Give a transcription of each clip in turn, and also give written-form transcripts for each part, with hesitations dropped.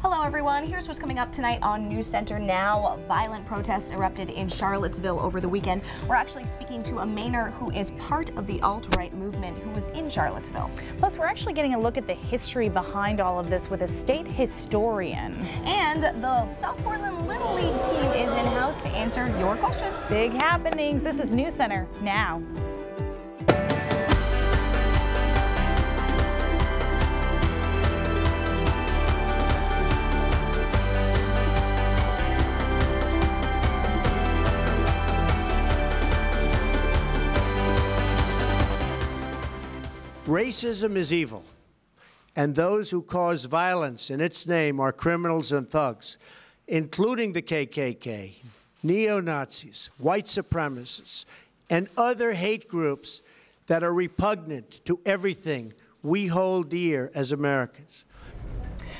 Hello everyone, here's what's coming up tonight on News Center Now. Violent protests erupted in Charlottesville over the weekend. We're actually speaking to a Mainer who is part of the alt-right movement who was in Charlottesville. Plus, we're actually getting a look at the history behind all of this with a state historian. And the South Portland Little League team is in-house to answer your questions. Big happenings. This is News Center Now. Racism is evil, and those who cause violence in its name are criminals and thugs, including the KKK, neo-Nazis, white supremacists, and other hate groups that are repugnant to everything we hold dear as Americans.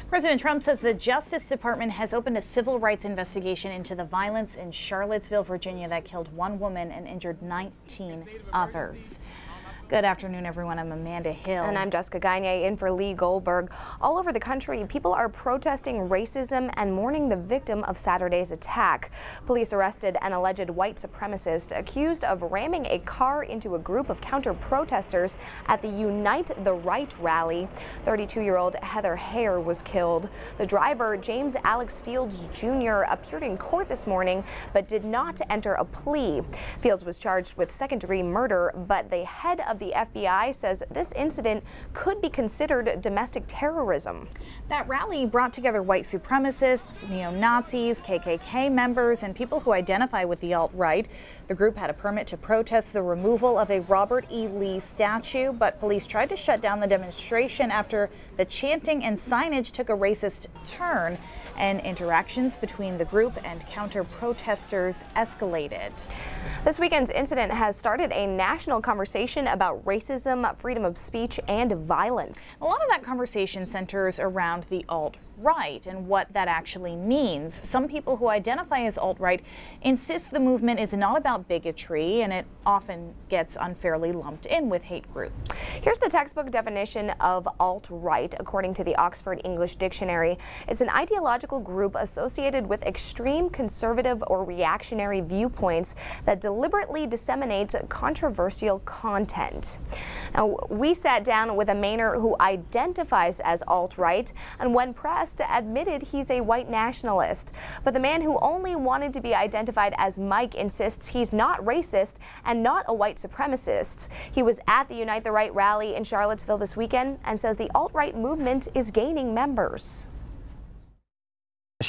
President Trump says the Justice Department has opened a civil rights investigation into the violence in Charlottesville, Virginia that killed one woman and injured 19 others. Good afternoon, everyone. I'm Amanda Hill. And I'm Jessica Gagne in for Lee Goldberg. All over the country, people are protesting racism and mourning the victim of Saturday's attack. Police arrested an alleged white supremacist accused of ramming a car into a group of counter-protesters at the Unite the Right rally. 32-year-old Heather Heyer was killed. The driver, James Alex Fields Jr., appeared in court this morning but did not enter a plea. Fields was charged with second-degree murder, but the head of the FBI says this incident could be considered domestic terrorism. That rally brought together white supremacists, neo-Nazis, KKK members, and people who identify with the alt-right. The group had a permit to protest the removal of a Robert E. Lee statue, but police tried to shut down the demonstration after the chanting and signage took a racist turn, and interactions between the group and counter-protesters escalated. This weekend's incident has started a national conversation about racism, freedom of speech, and violence. A lot of that conversation centers around the alt-right and what that actually means. Some people who identify as alt-right insist the movement is not about bigotry, and it often gets unfairly lumped in with hate groups. Here's the textbook definition of alt-right, according to the Oxford English Dictionary. It's an ideological group associated with extreme conservative or reactionary viewpoints that deliberately disseminates controversial content. Now, we sat down with a Mainer who identifies as alt-right, and when pressed, admitted he's a white nationalist. But the man who only wanted to be identified as Mike insists he's not racist and not a white supremacist. He was at the Unite the Right rally in Charlottesville this weekend and says the alt-right movement is gaining members.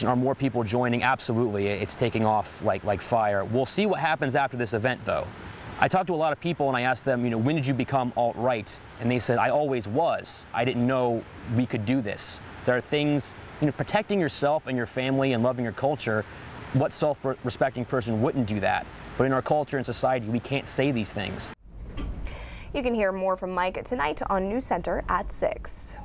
Are more people joining? Absolutely. It's taking off like fire. We'll see what happens after this event, though. I talked to a lot of people and I asked them, when did you become alt-right? And they said, I always was. I didn't know we could do this. There are things, protecting yourself and your family and loving your culture, what self-respecting person wouldn't do that? But in our culture and society, we can't say these things. You can hear more from Mike tonight on News Center at 6.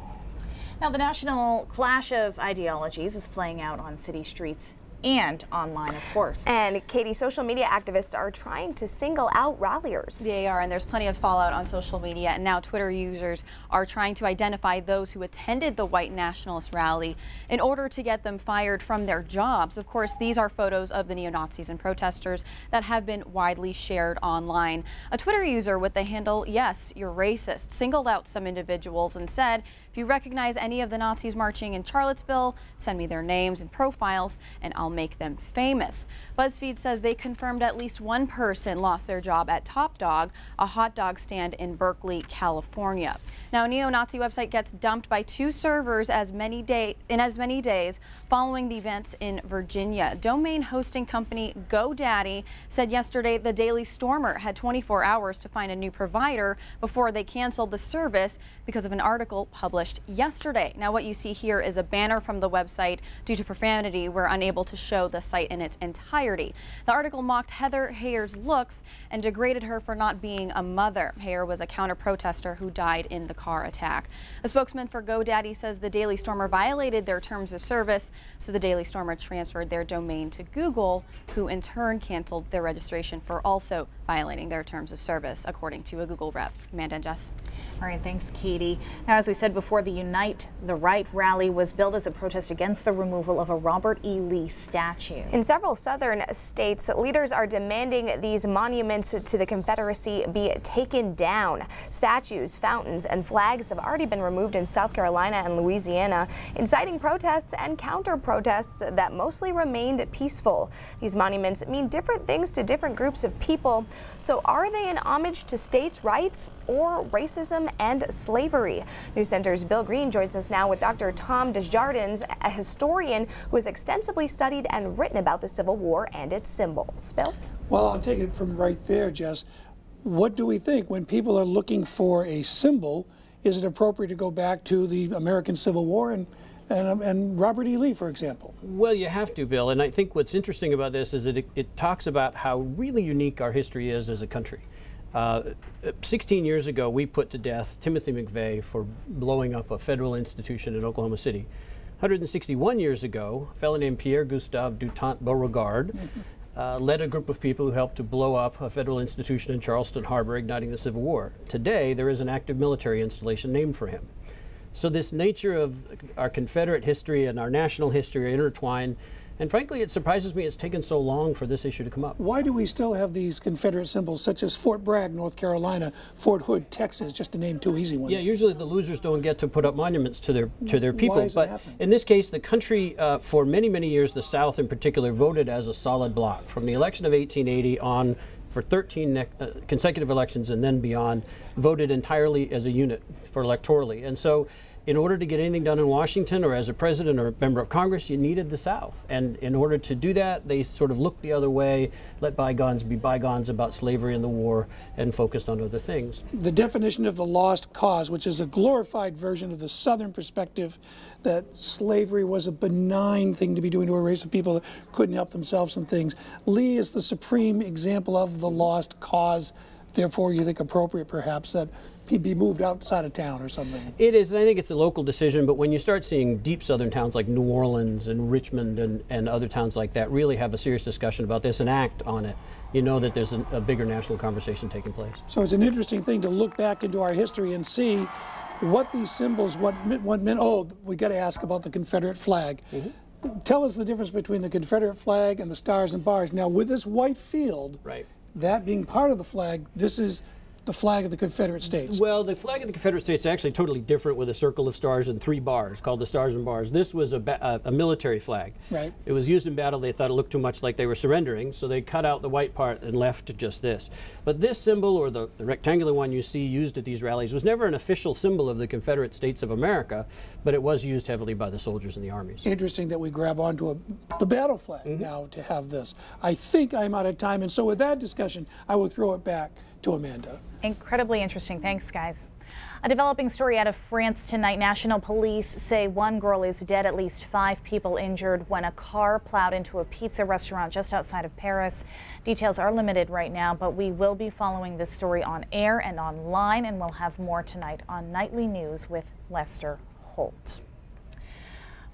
Now, the national clash of ideologies is playing out on city streets and online, of course. And Katie, social media activists are trying to single out ralliers. They are, and there's plenty of fallout on social media, and now Twitter users are trying to identify those who attended the white nationalist rally in order to get them fired from their jobs. Of course, these are photos of the neo-Nazis and protesters that have been widely shared online. A Twitter user with the handle Yes, You're Racist singled out some individuals and said, if you recognize any of the Nazis marching in Charlottesville, send me their names and profiles and I'll make them famous. BuzzFeed says they confirmed at least one person lost their job at Top Dog, a hot dog stand in Berkeley, California. Now, a neo-Nazi website gets dumped by 2 servers in as many days following the events in Virginia. Domain hosting company GoDaddy said yesterday the Daily Stormer had 24 hours to find a new provider before they canceled the service because of an article published yesterday. Now, what you see here is a banner from the website. Due to profanity, we're unable to show the site in its entirety. The article mocked Heather Heyer's looks and degraded her for not being a mother. Heyer was a counter-protester who died in the car attack. A spokesman for GoDaddy says the Daily Stormer violated their terms of service, so the Daily Stormer transferred their domain to Google, who in turn canceled their registration for also violating their terms of service, according to a Google rep. Amanda and Jess. All right, thanks, Katie. Now, as we said before, the Unite the Right rally was billed as a protest against the removal of a Robert E. Lee statue. In several southern states, leaders are demanding these monuments to the Confederacy be taken down. Statues, fountains, and flags have already been removed in South Carolina and Louisiana, inciting protests and counter-protests that mostly remained peaceful. These monuments mean different things to different groups of people. So are they an homage to states' rights or racism and slavery? News Center's Bill Green joins us now with Dr. Tom Desjardins, a historian who has extensively studied and written about the Civil War and its symbols. Bill? Well, I'll take it from right there, Jess. What do we think when people are looking for a symbol? Is it appropriate to go back to the American Civil War and Robert E. Lee, for example? Well, you have to, Bill. And I think what's interesting about this is that it talks about how really unique our history is as a country. 16 years ago, we put to death Timothy McVeigh for blowing up a federal institution in Oklahoma City. 161 years ago, a fellow named Pierre Gustave Dutant Beauregard led a group of people who helped to blow up a federal institution in Charleston Harbor, igniting the Civil War. Today, there is an active military installation named for him. So this nature of our Confederate history and our national history are intertwined. And frankly, it surprises me it's taken so long for this issue to come up. Why do we still have these Confederate symbols, such as Fort Bragg, North Carolina, Fort Hood, Texas, just to name two easy ones? Yeah, usually the losers don't get to put up monuments to their people. Why is but that happening? In this case, the country, for many, many years, the South in particular, voted as a solid block. From the election of 1880 on, for 13 consecutive elections and then beyond, voted entirely as a unit for electorally. And so in order to get anything done in Washington or as a president or a member of Congress, you needed the South. And in order to do that, they sort of looked the other way, let bygones be bygones about slavery and the war, and focused on other things. The definition of the lost cause, which is a glorified version of the Southern perspective that slavery was a benign thing to be doing to a race of people that couldn't help themselves and things. Lee is the supreme example of the lost cause. Therefore, you think appropriate, perhaps, that he'd be moved outside of town or something. It is, and I think it's a local decision, but when you start seeing deep southern towns like New Orleans and Richmond and other towns like that really have a serious discussion about this and act on it, you know that there's a bigger national conversation taking place. So it's an interesting thing to look back into our history and see what these symbols, what meant. Oh, we got to ask about the Confederate flag. Tell us the difference between the Confederate flag and the stars and bars. Now, with this white field, right, that being part of the flag, this is the flag of the Confederate States. Well, the flag of the Confederate States is actually totally different, with a circle of stars and 3 bars called the Stars and Bars. This was a military flag. Right. It was used in battle. They thought it looked too much like they were surrendering, so they cut out the white part and left just this. But this symbol, or the rectangular one you see used at these rallies, was never an official symbol of the Confederate States of America, but it was used heavily by the soldiers in the armies. Interesting that we grab onto the battle flag now to have this. I think I'm out of time, and so with that discussion, I will throw it back to Amanda. Incredibly interesting. Thanks, guys. A developing story out of France tonight. National police say 1 girl is dead, at least 5 people injured when a car plowed into a pizza restaurant just outside of Paris. Details are limited right now, but we will be following this story on air and online, and we'll have more tonight on Nightly News with Lester Holt.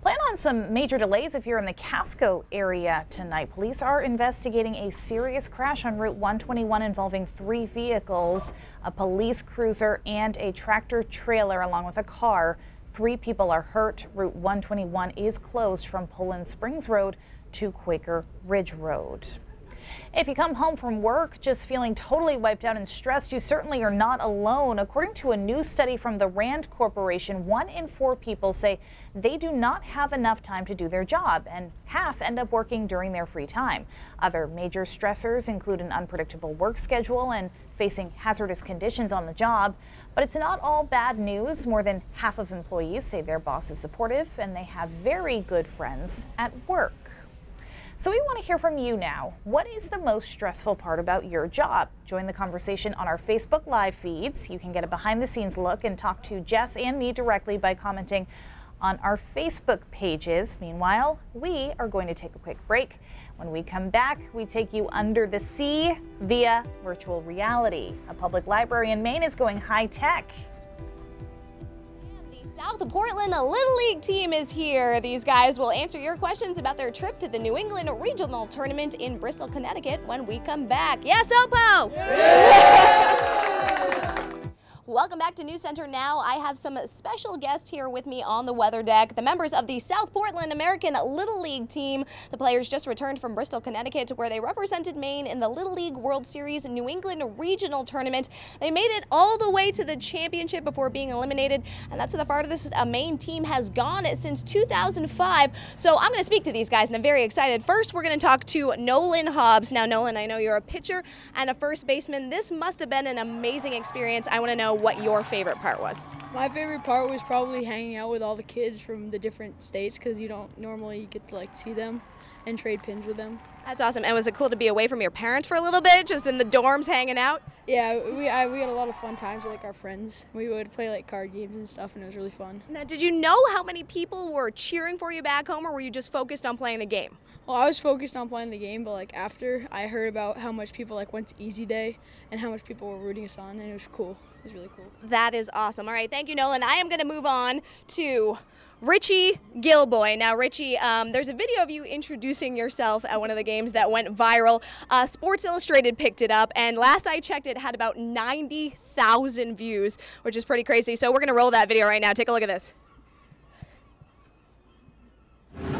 Plan on some major delays if you're in the Casco area tonight. Police are investigating a serious crash on Route 121 involving 3 vehicles, a police cruiser and a tractor trailer along with a car. 3 people are hurt. Route 121 is closed from Poland Springs Road to Quaker Ridge Road. If you come home from work just feeling totally wiped out and stressed, you certainly are not alone. According to a new study from the Rand Corporation, 1 in 4 people say they do not have enough time to do their job, and half end up working during their free time. Other major stressors include an unpredictable work schedule and facing hazardous conditions on the job. But it's not all bad news. More than half of employees say their boss is supportive and they have very good friends at work. So we want to hear from you now. What is the most stressful part about your job? Join the conversation on our Facebook Live feeds. You can get a behind-the-scenes look and talk to Jess and me directly by commenting on our Facebook pages. Meanwhile, we are going to take a quick break. When we come back, we take you under the sea via virtual reality. A public library in Maine is going high-tech. South Portland Little League team is here. These guys will answer your questions about their trip to the New England Regional Tournament in Bristol, Connecticut when we come back. Yes, Opo! Yeah! Welcome back to News Center Now. I have some special guests here with me on the weather deck. The members of the South Portland American Little League team. The players just returned from Bristol, Connecticut, where they represented Maine in the Little League World Series New England Regional Tournament. They made it all the way to the championship before being eliminated, and that's the farthest a Maine team has gone since 2005. So I'm going to speak to these guys, and I'm very excited. First, we're going to talk to Nolan Hobbs. Now, Nolan, I know you're a pitcher and a first baseman. This must have been an amazing experience. I want to know what your favorite part was. My favorite part was probably hanging out with all the kids from the different states, because you don't normally get to see them and trade pins with them. That's awesome. And was it cool to be away from your parents for a little bit, just in the dorms hanging out? Yeah, we had a lot of fun times with our friends. We would play card games and stuff, and it was really fun. Now, did you know how many people were cheering for you back home, or were you just focused on playing the game? Well, I was focused on playing the game, but after I heard about how much people went to Easy Day and how much people were rooting us on, and it was cool. It was really cool. That is awesome. All right, thank you, Nolan. I am going to move on to Richie Gilboy. Now, Richie, there's a video of you introducing yourself at one of the games that went viral. Sports Illustrated picked it up, and last I checked, it had about 90,000 views, which is pretty crazy. So we're going to roll that video right now. Take a look at this.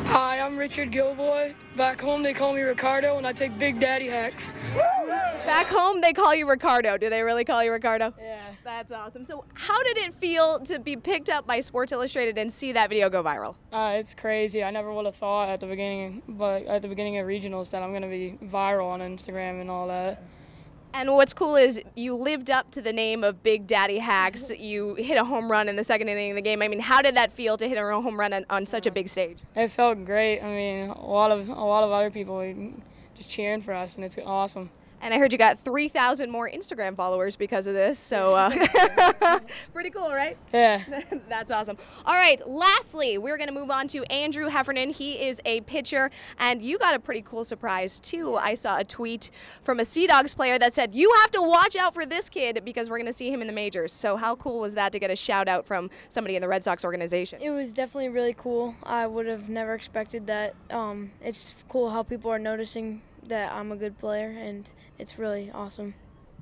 Hi, I'm Richard Gilboy. Back home they call me Ricardo, and I take Big Daddy hacks. Back home they call you Ricardo. Do they really call you Ricardo? Yeah. That's awesome. So how did it feel to be picked up by Sports Illustrated and see that video go viral? It's crazy. I never would have thought at the beginning of regionals that I'm going to be viral on Instagram and all that. And what's cool is you lived up to the name of Big Daddy Hacks. You hit a home run in the second inning of the game. I mean, how did that feel to hit a home run on such a big stage? It felt great. I mean, a lot of other people were just cheering for us, and it's awesome. And I heard you got 3,000 more Instagram followers because of this, so pretty cool, right? Yeah. That's awesome. All right, lastly, we're going to move on to Andrew Heffernan. He is a pitcher, and you got a pretty cool surprise, too. I saw a tweet from a Sea Dogs player that said, you have to watch out for this kid because we're going to see him in the majors. So how cool was that to get a shout-out from somebody in the Red Sox organization? It was definitely really cool. I would have never expected that. It's cool how people are noticing that I'm a good player, and it's really awesome.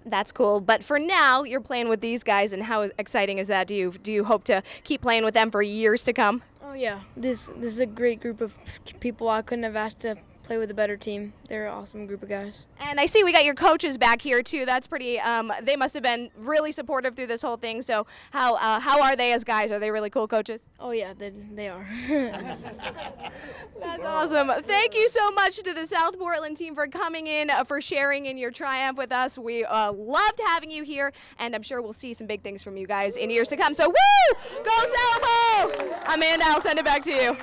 That's cool. But for now, you're playing with these guys, and how exciting is that? Do you hope to keep playing with them for years to come? Oh yeah, this is a great group of people. I couldn't have asked to play with a better team. They're an awesome group of guys. And I see we got your coaches back here too. That's pretty. They must have been really supportive through this whole thing. So how are they as guys? Are they really cool coaches? Oh yeah, they are. That's awesome. Thank you so much to the South Portland team for coming in, for sharing in your triumph with us. We loved having you here, and I'm sure we'll see some big things from you guys in years to come. So woo! Go South! Amanda, I'll send it back to you.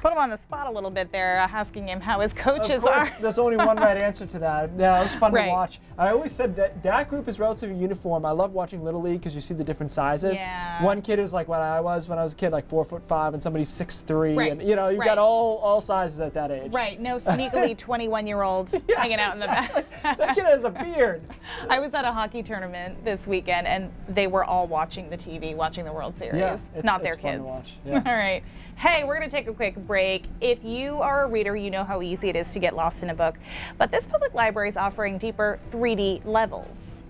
Put him on the spot a little bit there, asking him how his coaches of course, are. There's only one right answer to that. Yeah, it was fun to watch. I always said that group is relatively uniform. I love watching Little League because you see the different sizes. Yeah. One kid is like what I was when I was a kid, like 4'5", and somebody's 6'3", right. and you got all sizes at that age. Right. No sneakily 21-year-old hanging out in the back. That kid has a beard. I was at a hockey tournament this weekend, and they were all watching the TV, watching the World Series. Yeah, not their fun kids. To watch. Yeah. All right. Hey, we're going to take a quick break. If you are a reader, you know how easy it is to get lost in a book. But this public library is offering deeper 3D levels.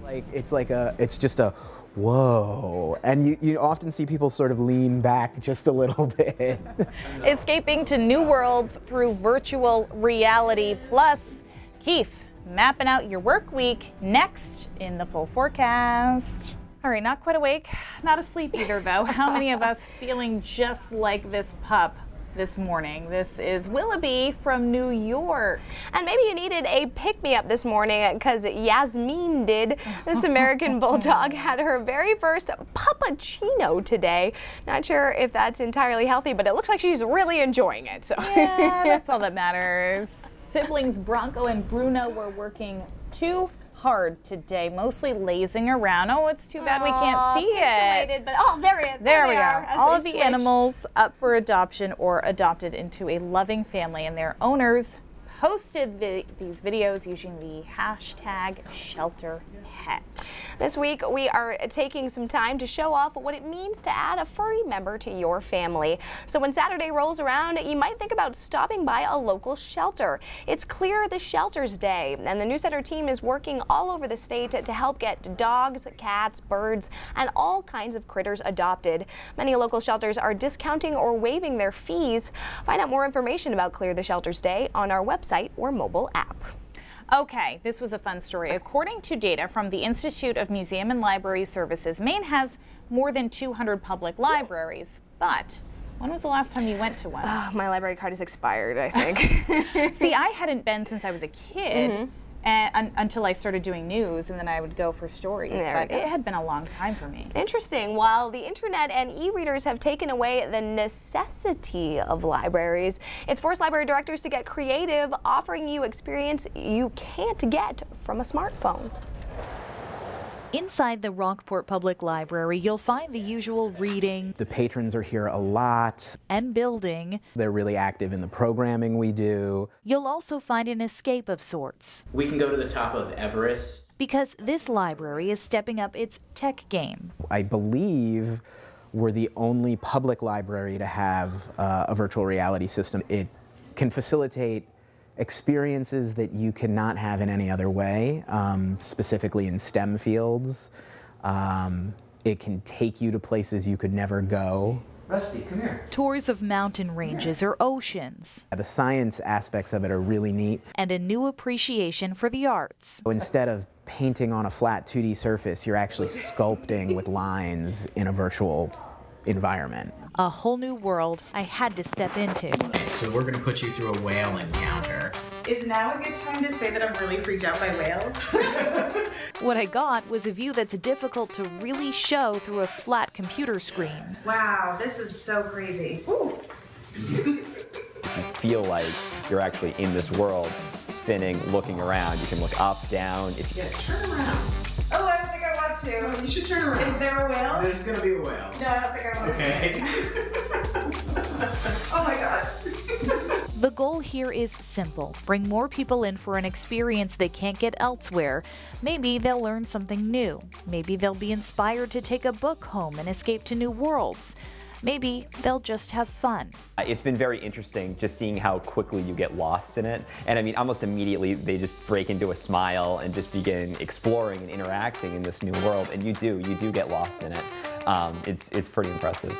It's just a whoa. And you often see people sort of lean back just a little bit. Escaping to new worlds through virtual reality. Plus, Keith, mapping out your work week next in the full forecast. All right, not quite awake, not asleep either, though. How many of us feeling just like this pup this morning? This is Willoughby from New York. And maybe you needed a pick-me-up this morning because Yasmin did. This American Bulldog had her very first puppuccino today. Not sure if that's entirely healthy, but it looks like she's really enjoying it. So. Yeah, that's all that matters. Siblings Bronco and Bruno were working too hard today, mostly lazing around. Oh, it's too bad we can't see it. But there it is. There we go. All of the animals up for adoption or adopted into a loving family, and their owners posted these videos using the hashtag #ShelterPet. This week, we are taking some time to show off what it means to add a furry member to your family. So when Saturday rolls around, you might think about stopping by a local shelter. It's Clear the Shelters Day, and the News Center team is working all over the state to help get dogs, cats, birds, and all kinds of critters adopted. Many local shelters are discounting or waiving their fees. Find out more information about Clear the Shelters Day on our website or mobile app. Okay, this was a fun story. According to data from the Institute of Museum and Library Services, Maine has more than 200 public libraries, but when was the last time you went to one? My library card is expired, I think. See, I hadn't been since I was a kid. And until I started doing news, and then I would go for stories. But it had been a long time for me. Interesting. While the internet and e-readers have taken away the necessity of libraries, it's forced library directors to get creative, offering you experience you can't get from a smartphone. Inside the Rockport Public Library, you'll find the usual reading. The patrons are here a lot. And building. They're really active in the programming we do. You'll also find an escape of sorts. We can go to the top of Everest. Because this library is stepping up its tech game. I believe we're the only public library to have a virtual reality system. It can facilitate experiences that you cannot have in any other way, specifically in STEM fields. It can take you to places you could never go. Rusty, come here. Tours of mountain ranges or oceans. The science aspects of it are really neat. And a new appreciation for the arts. Instead of painting on a flat 2D surface, you're actually sculpting with lines in a virtual environment. A whole new world I had to step into. So we're going to put you through a whale encounter. Is now a good time to say that I'm really freaked out by whales? What I got was a view that's difficult to really show through a flat computer screen. Wow, this is so crazy. Ooh. You feel like you're actually in this world, spinning, looking around. You can look up, down. Turn around. Oh, I don't think I want to. Well, you should turn around. Is there a whale? There's going to be a whale. No, I don't think I want to. Oh my God. The goal here is simple. Bring more people in for an experience they can't get elsewhere. Maybe they'll learn something new. Maybe they'll be inspired to take a book home and escape to new worlds. Maybe they'll just have fun. It's been very interesting just seeing how quickly you get lost in it. And I mean, almost immediately they just break into a smile and just begin exploring and interacting in this new world. And you do get lost in it. It's pretty impressive.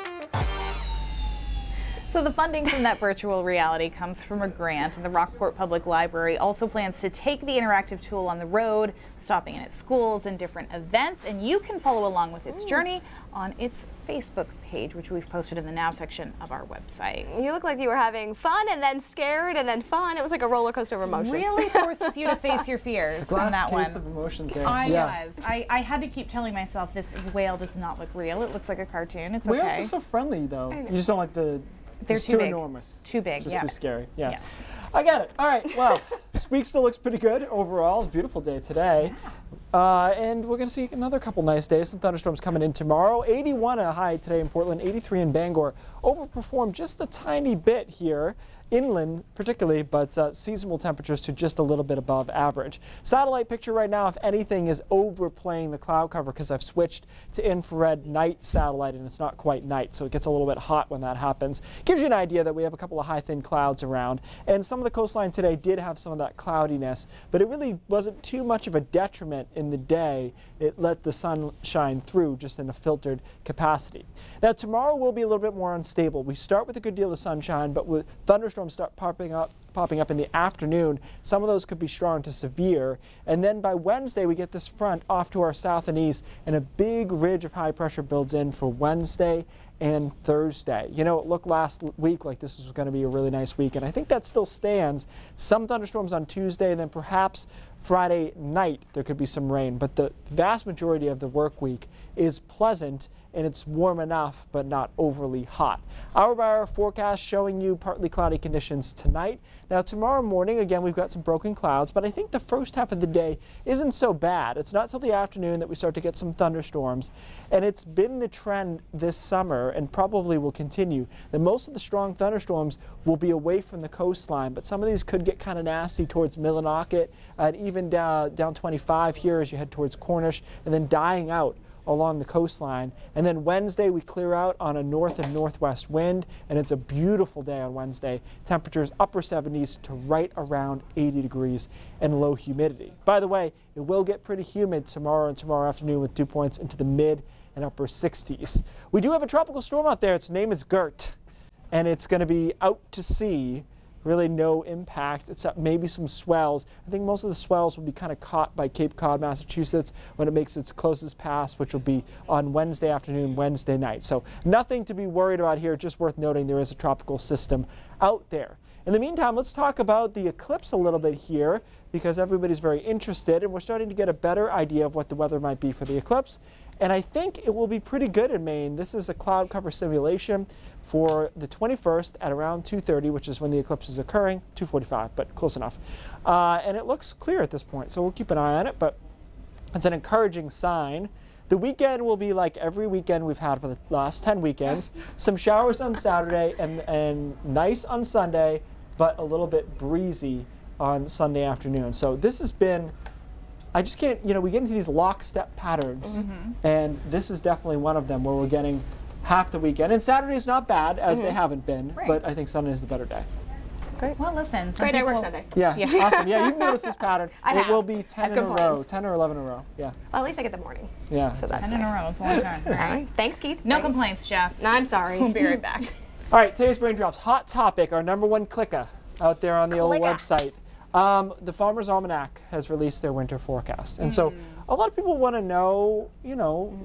So the funding from that virtual reality comes from a grant, and the Rockport Public Library also plans to take the interactive tool on the road, stopping in at schools and different events, and you can follow along with its journey on its Facebook page, which we've posted in the Now section of our website. You look like you were having fun and then scared and then fun. It was like a roller coaster of emotions. Really forces you to face your fears on that one. Glass case of emotions there. I had to keep telling myself this whale does not look real. It looks like a cartoon. It's okay. Whales are so friendly, though. You just don't like the... They're too big. Enormous. Too big, Just too scary. Yeah. Yes. I get it. All right. Well, this week still looks pretty good overall. It's a beautiful day today. And we're going to see another couple nice days. Some thunderstorms coming in tomorrow. 81 a high today in Portland, 83 in Bangor. Overperformed just a tiny bit here, inland particularly, but seasonal temperatures to just a little bit above average. Satellite picture right now, if anything, is overplaying the cloud cover because I've switched to infrared night satellite and it's not quite night, so it gets a little bit hot when that happens. Gives you an idea that we have a couple of high thin clouds around, and some of the coastline today did have some of that cloudiness, but it really wasn't too much of a detriment in the day. It let the sun shine through just in a filtered capacity. Now tomorrow will be a little bit more unstable. We start with a good deal of sunshine, but with thunderstorms start popping up in the afternoon. Some of those could be strong to severe. And then by Wednesday, we get this front off to our south and east, and a big ridge of high pressure builds in for Wednesday and Thursday. You know, it looked last week like this was going to be a really nice week, and I think that still stands. Some thunderstorms on Tuesday, and then perhaps Friday night there could be some rain, but the vast majority of the work week is pleasant and it's warm enough but not overly hot. Hour by hour forecast showing you partly cloudy conditions tonight. Now tomorrow morning, again, we've got some broken clouds, but I think the first half of the day isn't so bad. It's not till the afternoon that we start to get some thunderstorms, and it's been the trend this summer and probably will continue that most of the strong thunderstorms will be away from the coastline, but some of these could get kind of nasty towards Millinocket and even even down 25 here as you head towards Cornish, and then dying out along the coastline. And then Wednesday we clear out on a north and northwest wind, and it's a beautiful day on Wednesday. Temperatures upper 70s to right around 80 degrees and low humidity. By the way, it will get pretty humid tomorrow and tomorrow afternoon with dew points into the mid and upper 60s. We do have a tropical storm out there. Its name is Gert, and it's going to be out to sea. Really no impact, except maybe some swells. I think most of the swells will be kind of caught by Cape Cod, Massachusetts when it makes its closest pass, which will be on Wednesday afternoon, Wednesday night. So nothing to be worried about here, just worth noting there is a tropical system out there. In the meantime, let's talk about the eclipse a little bit here, because everybody's very interested, and we're starting to get a better idea of what the weather might be for the eclipse. And I think it will be pretty good in Maine. This is a cloud cover simulation for the 21st at around 2:30, which is when the eclipse is occurring, 2:45, but close enough. And it looks clear at this point, so we'll keep an eye on it, but it's an encouraging sign. The weekend will be like every weekend we've had for the last 10 weekends. Some showers on Saturday and nice on Sunday, but a little bit breezy on Sunday afternoon. So this has been, I just can't, we get into these lockstep patterns, and this is definitely one of them where we're getting half the weekend. And Saturday's not bad, as they haven't been, but I think Sunday is the better day. Great. Well, listen. Great, I work Sunday. Yeah, awesome. Yeah, you've noticed this pattern. It will be 10 in a row, 10 or 11 in a row. Yeah. Well, at least I get the morning. Yeah. So that's 10 in a row. It's a long time. All right. Thanks, Keith. No complaints, Jess. No, I'm sorry. We'll be right back. All right, today's Brain Drops. Hot topic, our #1 clicker out there on the old website. The Farmer's Almanac has released their winter forecast. And so a lot of people want to know,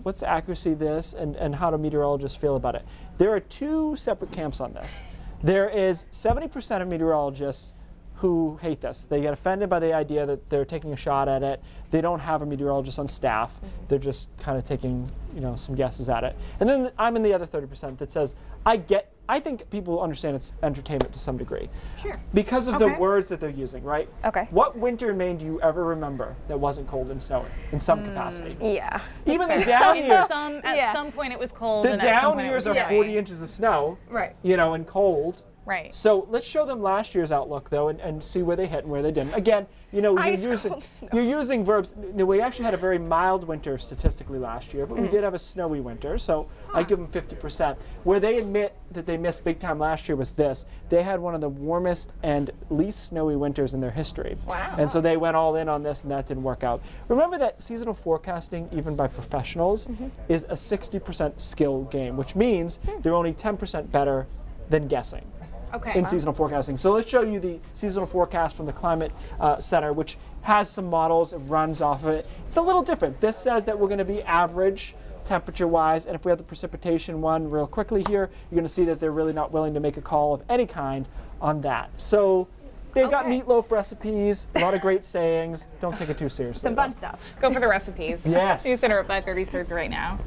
what's the accuracy of this and how do meteorologists feel about it. There are two separate camps on this. There is 70% of meteorologists who hate this. They get offended by the idea that they're taking a shot at it. They don't have a meteorologist on staff. They're just kind of taking, some guesses at it. And then I'm in the other 30% that says, I think people understand it's entertainment to some degree. Sure. Because of the words that they're using, right? Okay. What winter in Maine do you ever remember that wasn't cold and snowy in some capacity? Yeah. Even the down years. At some point it was cold. The and at some down point years it was are 40 inches of snow. Right. And cold. Right. So let's show them last year's outlook, though, and see where they hit and where they didn't. Again, you're using verbs. We actually had a very mild winter statistically last year, but we did have a snowy winter, so I give them 50%. Where they admit that they missed big time last year was this. They had one of the warmest and least snowy winters in their history. Wow. And so they went all in on this, and that didn't work out. Remember that seasonal forecasting, even by professionals, is a 60% skill game, which means they're only 10% better than guessing. In seasonal forecasting. So let's show you the seasonal forecast from the Climate Center, which has some models. It runs off of it. It's a little different. This says that we're going to be average temperature-wise, and if we have the precipitation one real quickly here, you're going to see that they're really not willing to make a call of any kind on that. So they've got meatloaf recipes, a lot of great sayings. Don't take it too seriously. Some fun stuff. Go for the recipes. Yes. You center up 530 starts right now.